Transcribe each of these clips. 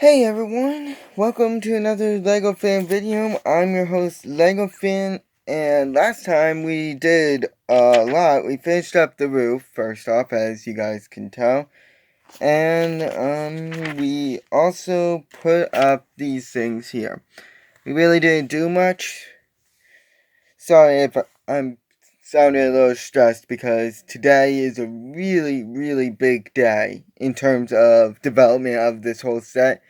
Hey everyone, welcome to another LEGO Fan video. I'm your host LEGO Fan, and last time we did a lot. We finished up the roof, first off, as you guys can tell. And we also put up these things here. We really didn't do much. Sorry if I'm sounding a little stressed because today is a really big day in terms of development of this whole set,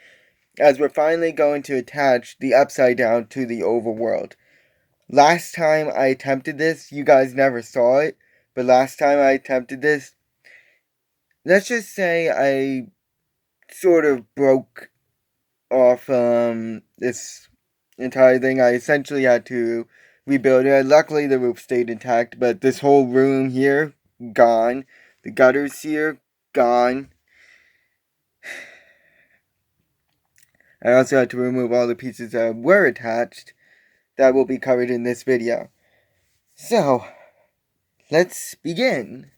as we're finally going to attach the upside down to the overworld. Last time I attempted this, you guys never saw it, but last time I attempted this, let's just say I sort of broke off this entire thing. I essentially had to rebuild it. Luckily the roof stayed intact, but this whole room here, gone. The gutters here, gone. I also had to remove all the pieces that were attached that will be covered in this video. So, let's begin.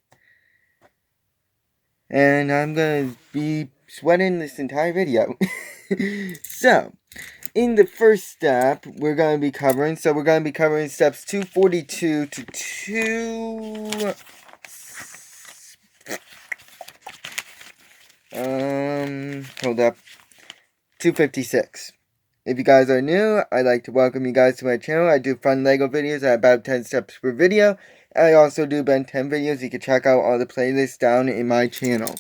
And I'm gonna be sweating this entire video. So, in the first step, we're gonna be covering steps 242 to 256. If you guys are new, I'd like to welcome you guys to my channel. I do fun LEGO videos at about 10 steps per video. I also do Ben 10 videos. You can check out all the playlists down in my channel.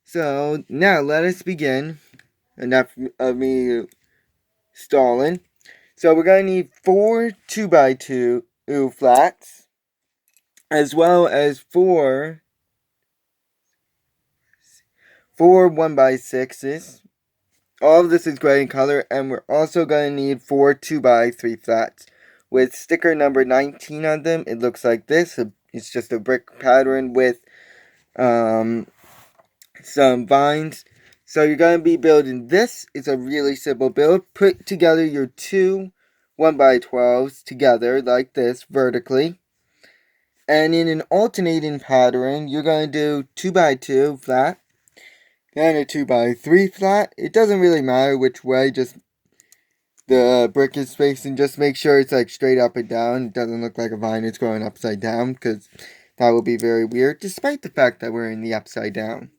So, now let us begin. Enough of me stalling. So, we're going to need 4 2x2 flats, as well as 4 1x6s. All of this is gray in color, and we're also going to need 4 2x3 flats with sticker number 19 on them. It looks like this. It's just a brick pattern with some vines. So you're going to be building this. It's a really simple build. Put together your two 1x12s together like this vertically. And in an alternating pattern, you're going to do 2x2 flat. Then a 2x3 flat. It doesn't really matter which way, just the brick is facing. Just make sure it's like straight up and down. It doesn't look like a vine is growing upside down, because that would be very weird, despite the fact that we're in the upside down.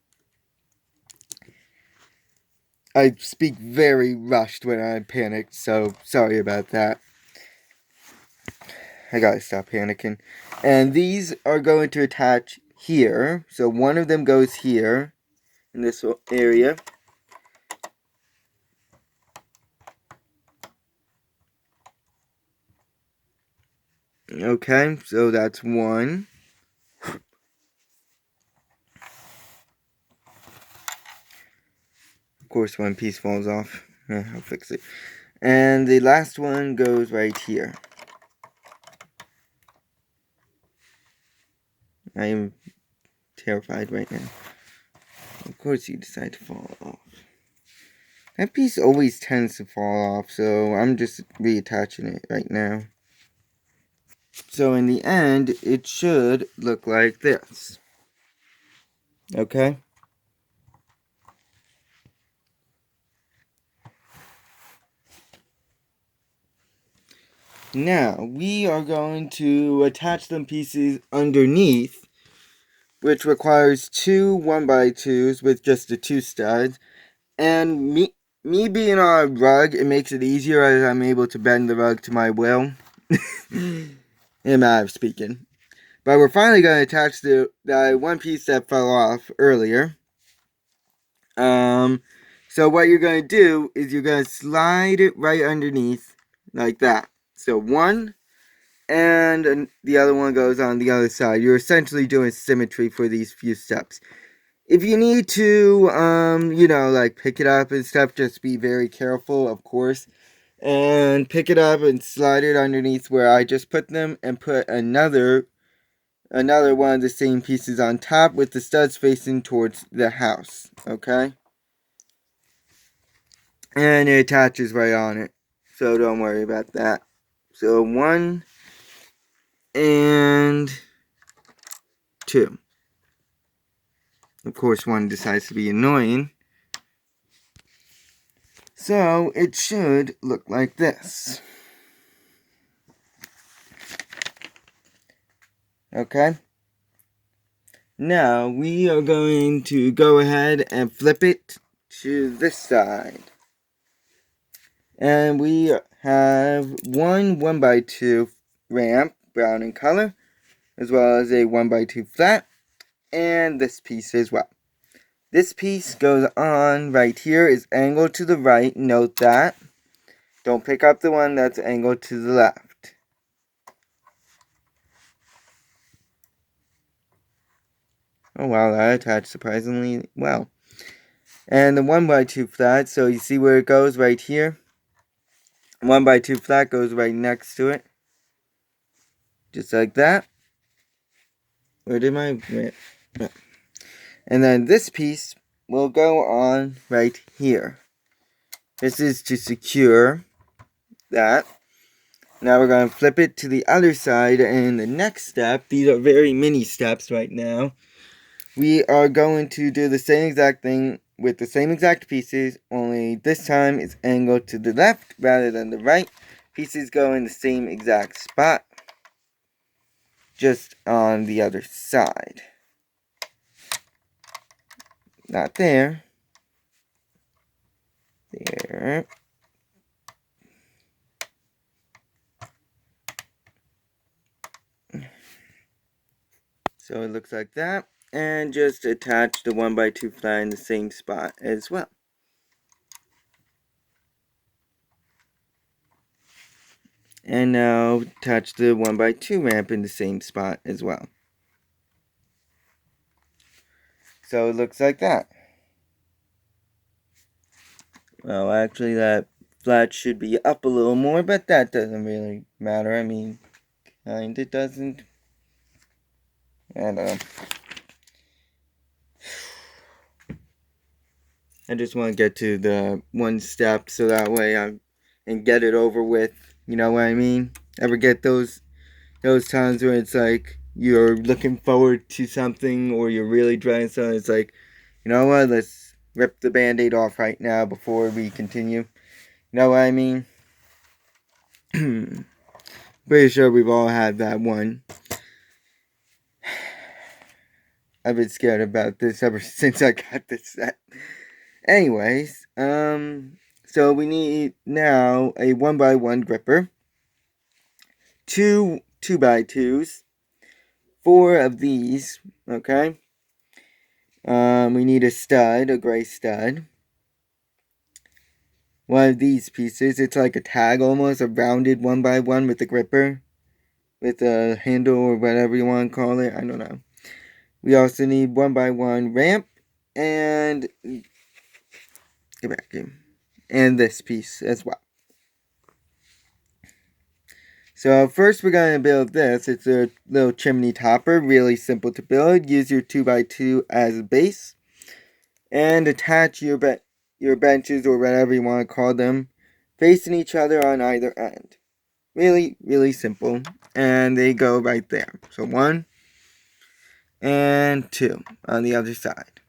I speak very rushed when I'm panicked, so sorry about that. I gotta stop panicking. And these are going to attach here. So one of them goes here, in this area. Okay, so that's one. Of course, one piece falls off. I'll fix it. And the last one goes right here. I am terrified right now. Of course you decide to fall off. That piece always tends to fall off, so I'm just reattaching it right now. So in the end, it should look like this. Okay? Now, we are going to attach them pieces underneath, which requires two 1x2s with just the 2 studs. And me being on a rug, it makes it easier as I'm able to bend the rug to my will. In a matter of speaking. But we're finally going to attach the one piece that fell off earlier. So what you're going to do is you're going to slide it right underneath like that. So one, and the other one goes on the other side. You're essentially doing symmetry for these few steps. If you need to, like pick it up and stuff, just be very careful, of course. And pick it up and slide it underneath where I just put them, and put another one of the same pieces on top with the studs facing towards the house, okay? And it attaches right on it, so don't worry about that. So 1 and 2. Of course, one decides to be annoying. So it should look like this. Okay. Now we are going to go ahead and flip it to this side. And we have one 1x2 ramp, brown in color, as well as a 1x2 flat, and this piece as well. This piece goes on right here, is angled to the right, note that. Don't pick up the one that's angled to the left. Oh wow, that attached surprisingly well. And the 1x2 flat, so you see where it goes right here? 1x2 flat goes right next to it. Just like that. Where did my... And then this piece will go on right here. This is to secure that. Now we're going to flip it to the other side, and the next step, these are very mini steps right now, we are going to do the same exact thing with the same exact pieces, only this time it's angled to the left rather than the right. Pieces go in the same exact spot, just on the other side. Not there. There. So it looks like that. And just attach the 1x2 flat in the same spot as well. And now attach the 1x2 ramp in the same spot as well. So it looks like that. Well, actually that flat should be up a little more, but that doesn't really matter. I mean, kinda doesn't. I don't know. I just want to get to the one step so that way and get it over with. You know what I mean? Ever get those times where it's like you're looking forward to something or you're really dreading something? It's like, you know what? Let's rip the Band-Aid off right now before we continue. You know what I mean? Pretty sure we've all had that one. I've been scared about this ever since I got this set. Anyways, so we need now a 1x1 gripper, two 2x2s, 4 of these, okay? We need a stud, a gray stud. One of these pieces, it's like a tag almost, a rounded 1x1 with a gripper, with a handle or whatever you want to call it, I don't know. We also need 1x1 ramp, and get back here, and this piece as well. So first we're going to build this. It's a little chimney topper, really simple to build. Use your 2x2 as a base, and attach your benches or whatever you want to call them, facing each other on either end. Really, really simple, and they go right there. So 1 and 2 on the other side.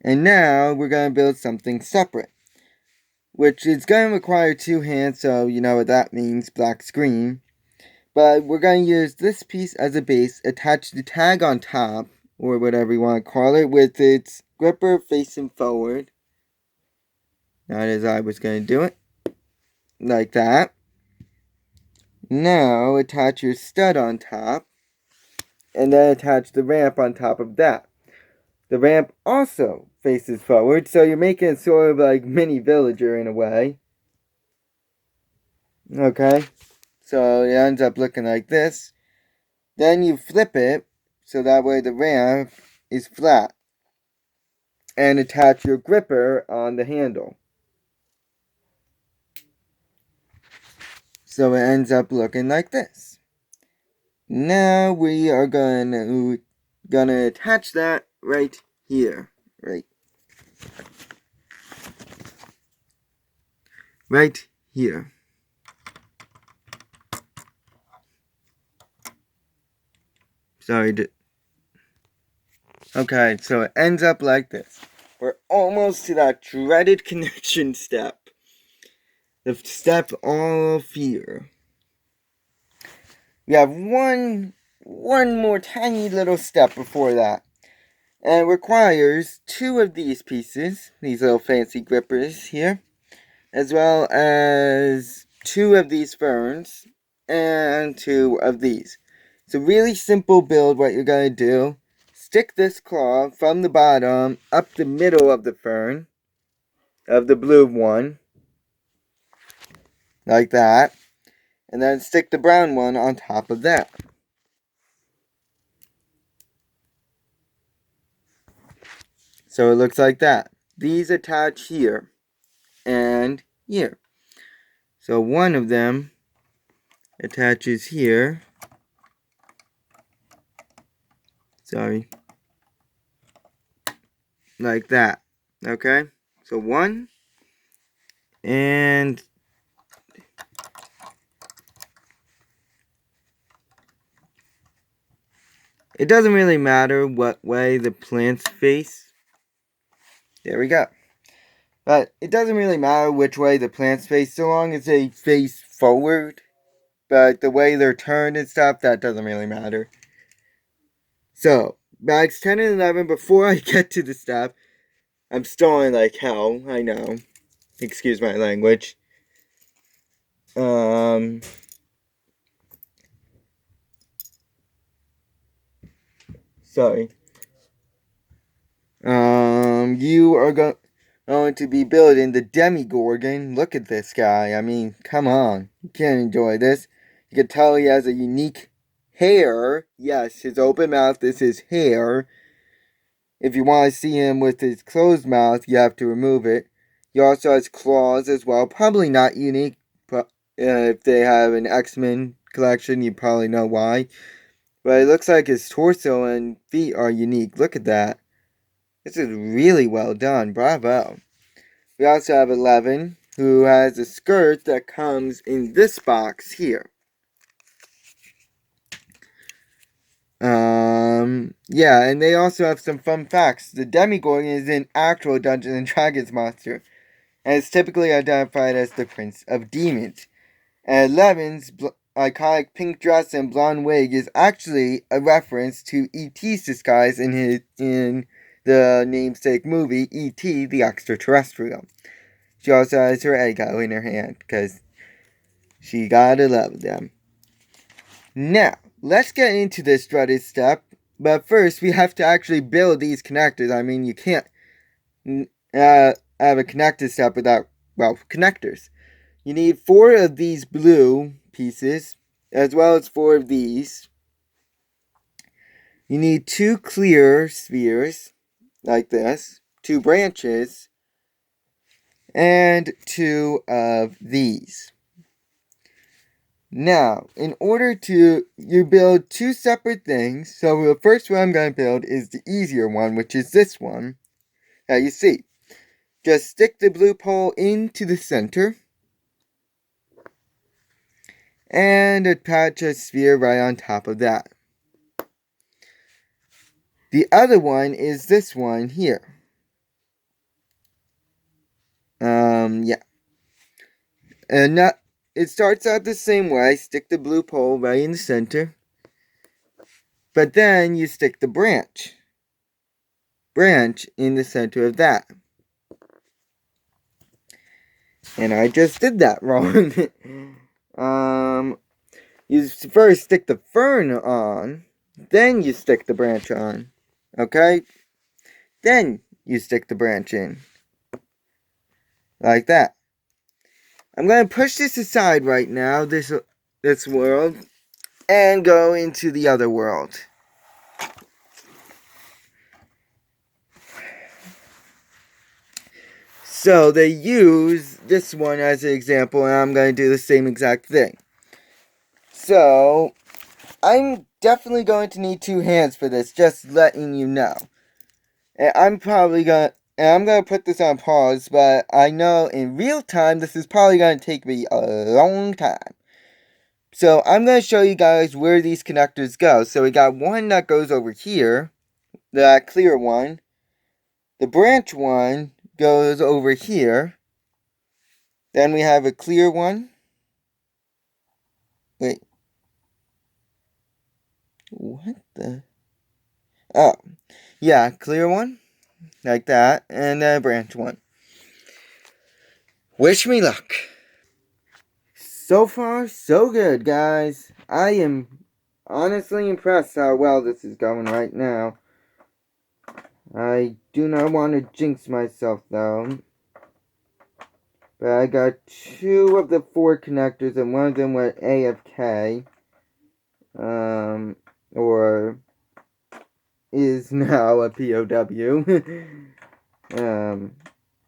And now we're going to build something separate, which is going to require 2 hands, so you know what that means, black screen. But we're going to use this piece as a base, attach the tag on top, or whatever you want to call it, with its gripper facing forward. Not as I was going to do it. Like that. Now attach your stud on top, and then attach the ramp on top of that. The ramp also faces forward, so you're making it sort of like mini villager in a way. Okay, so it ends up looking like this. Then you flip it, so that way the ramp is flat. And attach your gripper on the handle. So it ends up looking like this. Now we are gonna attach that right here. Right here. Sorry. Okay, so it ends up like this. we're almost to that dreaded connection step. The step all fear. We have one more tiny little step before that. And it requires 2 of these pieces, these little fancy grippers here, as well as 2 of these ferns, and 2 of these. It's a really simple build. What you're going to do, stick this claw from the bottom up the middle of the fern, of the blue one, like that, and then stick the brown one on top of that. So it looks like that. These attach here and here. So one of them attaches here. Sorry. Like that. Okay? So one. And it doesn't really matter what way the plants face. There we go. But it doesn't really matter which way the plants face so long as they face forward. But the way they're turned and stuff, that doesn't really matter. So, bags 10 and 11, before I get to the stuff, I'm stalling like hell, I know. Excuse my language. Sorry. You are going to be building the Demigorgon. Look at this guy. I mean, come on. You can't enjoy this. You can tell he has a unique hair. Yes, his open mouth is his hair. If you want to see him with his closed mouth, you have to remove it. He also has claws as well. Probably not unique. But if they have an X-Men collection, you probably know why. But it looks like his torso and feet are unique. Look at that. This is really well done. Bravo. We also have 11, who has a skirt that comes in this box here. Yeah, and they also have some fun facts. The Demigorgon is an actual Dungeons and Dragons monster, and is typically identified as the Prince of Demons. And 11's iconic pink dress and blonde wig is actually a reference to E.T.'s disguise in the namesake movie, E.T. the Extraterrestrial. She also has her Eggo in her hand, because she gotta love them. Now, let's get into this dreaded step, but first we have to actually build these connectors. I mean, you can't have a connector step without, well, connectors. You need 4 of these blue pieces, as well as 4 of these. You need 2 clear spheres, like this, 2 branches, and 2 of these. Now, in order to, you build 2 separate things. So the first one I'm going to build is the easier one, which is this one. Now you see, just stick the blue pole into the center and attach a sphere right on top of that. The other one is this one here. Yeah. And it starts out the same way. Stick the blue pole right in the center. But then you stick the branch in the center of that. And I just did that wrong. You first stick the fern on, then you stick the branch on. Okay? Then you stick the branch in. Like that. I'm going to push this aside right now, this world, and go into the other world. So they use this one as an example, and I'm going to do the same exact thing. So, I'm definitely going to need 2 hands for this, just letting you know. And I'm going to put this on pause, but I know in real time this is probably going to take me a long time. So I'm going to show you guys where these connectors go. So we got one that goes over here, that clear one. The branch one goes over here. Then we have a clear one. Wait. What the? Oh. Yeah, clear one. Like that. And then a branch one. Wish me luck. So far, so good, guys. I am honestly impressed how well this is going right now. I do not want to jinx myself, though. But I got 2 of the 4 connectors, and one of them went AFK. Or is now a POW.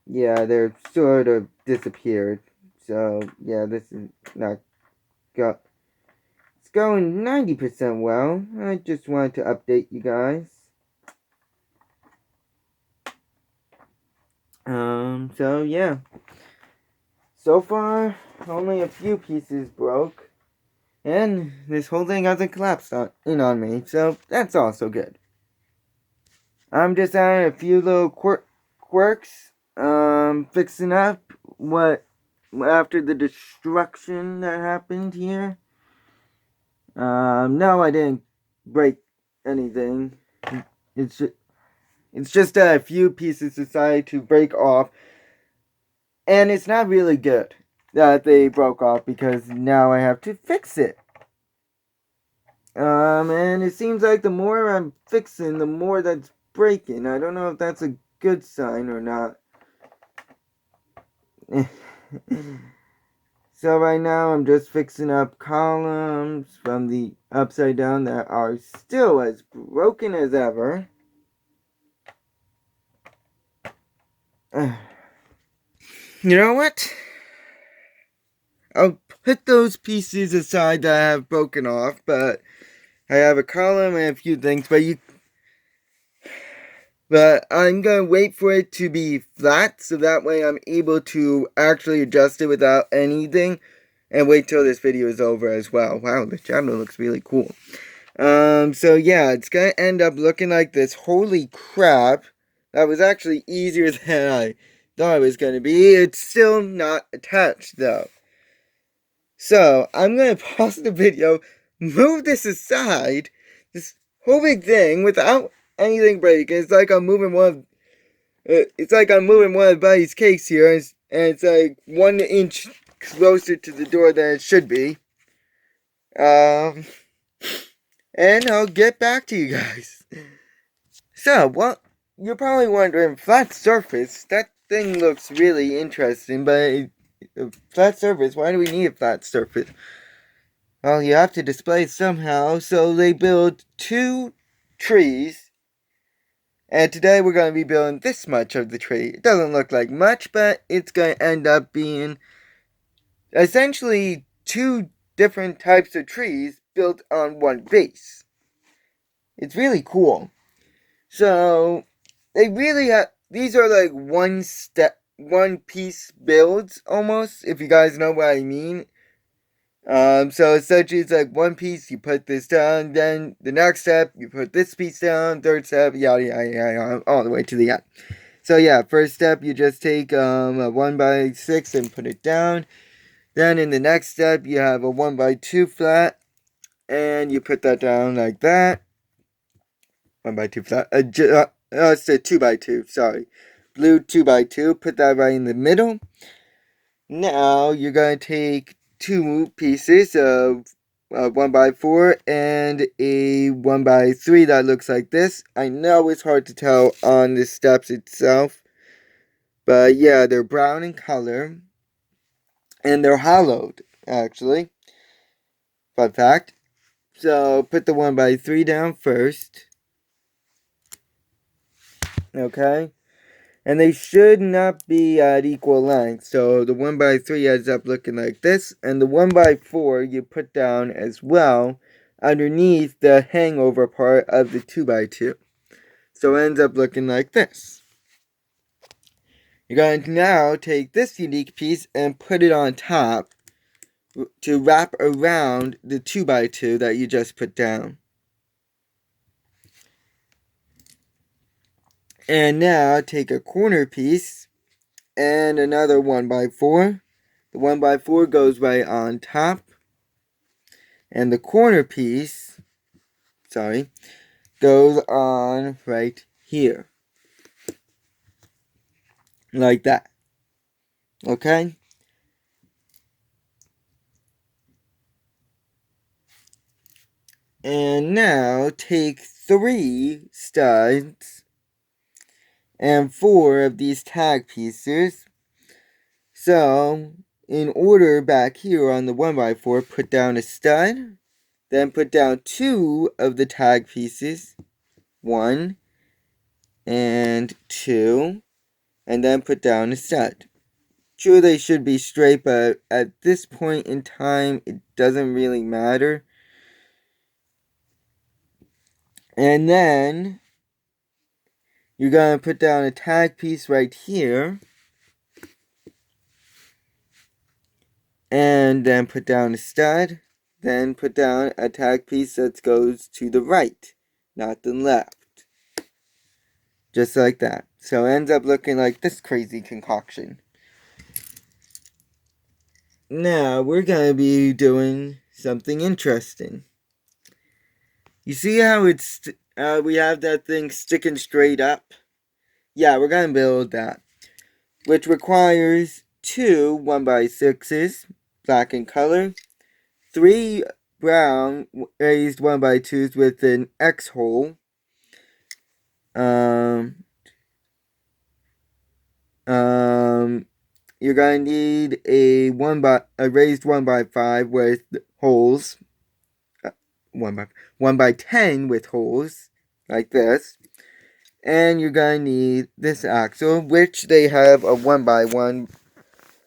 Yeah, they're sort of disappeared. So, yeah, this is not go. It's going 90% well. I just wanted to update you guys. So yeah. So far, only a few pieces broke. And this whole thing hasn't collapsed in on me, so that's also good. I'm just adding a few little quirks, fixing up what, after the destruction that happened here. No, I didn't break anything. It's just a few pieces decided to break off. And it's not really good that they broke off because now I have to fix it. And it seems like the more I'm fixing, the more that's breaking. I don't know if that's a good sign or not. So right now I'm just fixing up columns from the upside down that are still as broken as ever. You know what? I'll put those pieces aside that I have broken off, but I have a column and a few things, but I'm gonna wait for it to be flat so that way I'm able to actually adjust it without anything, and wait till this video is over as well. Wow, the shadow looks really cool. So yeah, it's gonna end up looking like this. Holy crap. That was actually easier than I thought it was gonna be. It's still not attached though. So, I'm gonna pause the video, move this aside, this whole big thing, without anything breaking. It's like I'm moving one of Buddy's cakes here, and it's like 1 inch closer to the door than it should be. And I'll get back to you guys. So, well, you're probably wondering, flat surface, that thing looks really interesting, but flat surface, why do we need a flat surface? Well, you have to display it somehow, so they build 2 trees. And today we're going to be building this much of the tree. It doesn't look like much, but it's going to end up being essentially 2 different types of trees built on one base. It's really cool. So, they really have, these are like one piece builds almost, if you guys know what I mean. So essentially it's like one piece, you put this down, then the next step, you put this piece down, third step, yada, yada, yada, all the way to the end. So yeah, first step, you just take a 1x6 and put it down. Then in the next step, you have a 1x2 flat, and you put that down like that. 1x2 flat, it's a 2x2, sorry. Blue 2x2, put that right in the middle. Now, you're going to take 2 pieces of 1x4 and a 1x3 that looks like this. I know it's hard to tell on the steps itself, but yeah, they're brown in color, and they're hollowed, actually. Fun fact. So, put the 1x3 down first. Okay. And they should not be at equal length. So the 1x3 ends up looking like this. And the 1x4 you put down as well underneath the hangover part of the 2x2. So it ends up looking like this. You're going to now take this unique piece and put it on top to wrap around the 2x2 that you just put down. And now take a corner piece and another 1x4. The 1x4 goes right on top. And the corner piece, goes on right here. Like that. Okay? And now take 3 studs and 4 of these tag pieces. So, in order back here on the 1x4, put down a stud, then put down 2 of the tag pieces, 1 and 2, and then put down a stud. Sure, they should be straight, but at this point in time, it doesn't really matter. And then you're going to put down a tag piece right here. And then put down a stud. Then put down a tag piece that goes to the right, not the left. Just like that. So it ends up looking like this crazy concoction. Now we're going to be doing something interesting. You see how it's we have that thing sticking straight up? Yeah, we're going to build that. Which requires 2 1x6s, black in color, 3 brown raised 1x2s with an X hole. You're gonna need a raised 1x5 with holes. 1x10 with holes like this. And you're gonna need this axle, which they have a 1x1,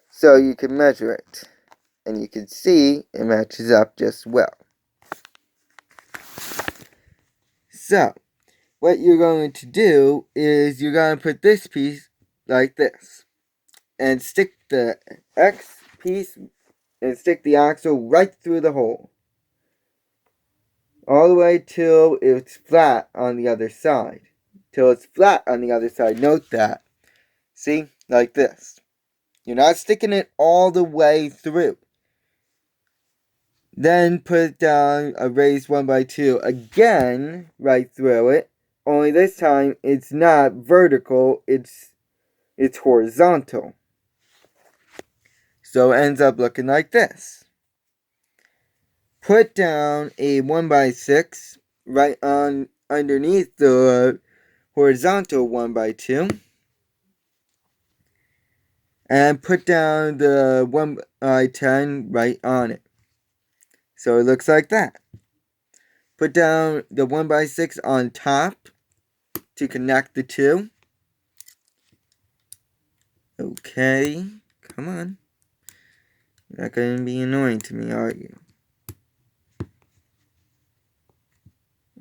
so you can measure it. And you can see it matches up just well. So, what you're going to do is you're going to put this piece like this. And stick the X piece and stick the axle right through the hole. All the way till it's flat on the other side. Till it's flat on the other side. Note that. See? Like this. You're not sticking it all the way through. Then put down a raised 1x2 again right through it. Only this time it's not vertical, it's horizontal. So it ends up looking like this. Put down a 1x6 right on underneath the horizontal 1x2. And put down the 1x10 right on it. So it looks like that. Put down the 1x6 on top to connect the two. Okay, come on. You're not going to be annoying to me, are you?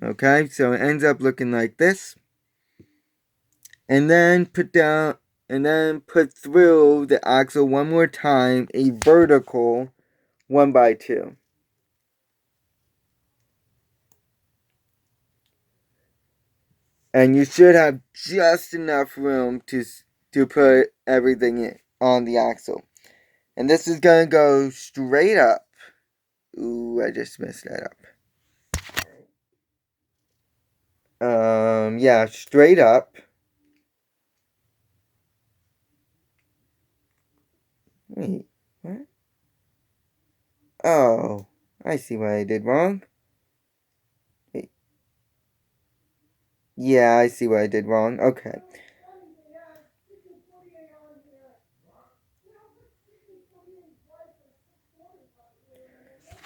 Okay, so it ends up looking like this. And then put through the axle one more time a vertical 1x2. And you should have just enough room to put everything in on the axle. And this is going to go straight up. Ooh, I just messed that up. Yeah, straight up. Wait, what? Oh, I see what I did wrong. Wait. Yeah, I see what I did wrong. Okay.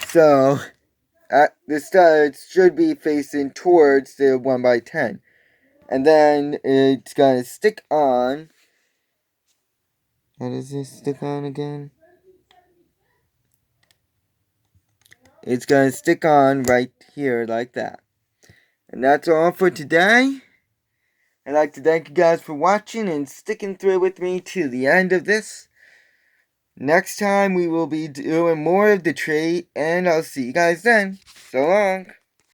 So, the studs should be facing towards the 1x10. And then it's going to stick on. How does this stick on again? It's going to stick on right here like that. And that's all for today. I'd like to thank you guys for watching and sticking through with me to the end of this. Next time we will be doing more of the trade, and I'll see you guys then. So long.